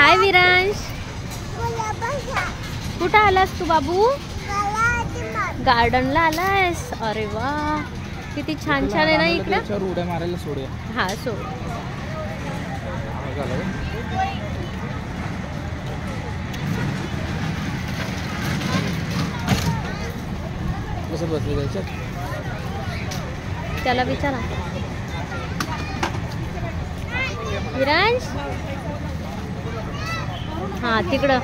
हाय विरांश, कुठं आलास तू बाबू? गार्डनला आलायस? अरे वा, किती छान छान आहे ना इकडे. उड्या मारायला सोडूया. हा सोड. कसं बसले जायचं त्याला विचारा. विरांश, हा तिकडं.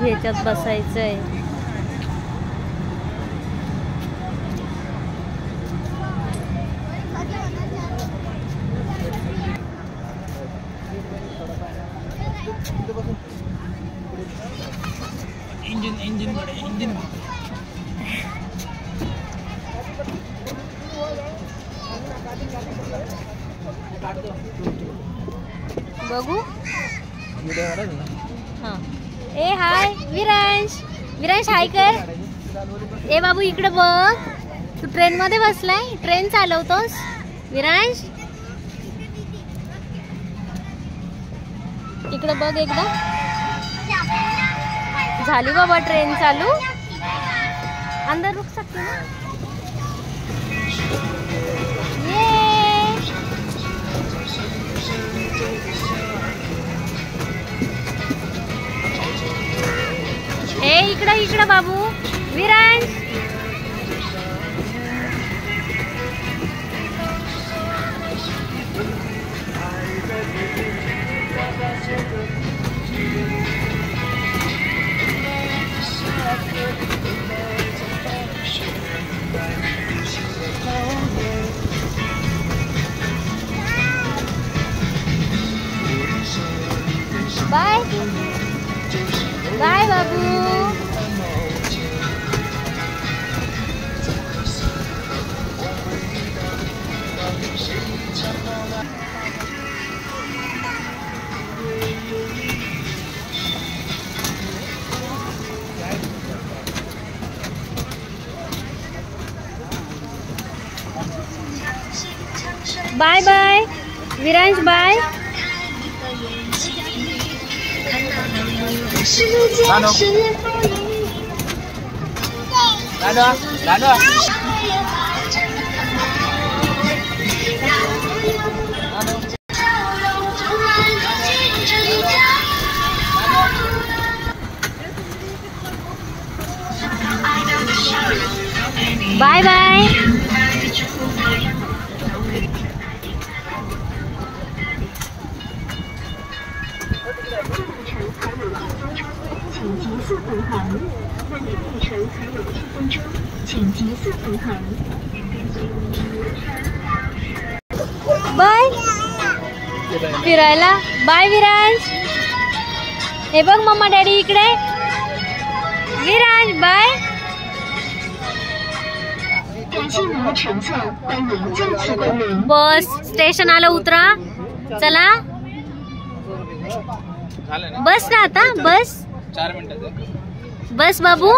ह्याच्यात बसायचंय. इंजिन बघू. हा. ए हाय विरांश, विरांश हाय कर. ए बाबू इकडे बघ, तू ट्रेन मध्ये बसलाय, ट्रेन चालवतोस विरांश. इकडे बघ एकदा. झाली बाबा ट्रेन चालू. अंदर रुक सकते ना. ये इकडं इकडं बाबू. विरांश, बाय बाय बाबू. Bye bye Viransh, bye. Bye bye. Bye फिरायला. बाय विरांश. हे बघ मम्मा डॅडी इकडे. विरांश बाय. बस स्टेशनाला उतरा. चला बस ना आता. बस 4 मिनिटात बस बाबू.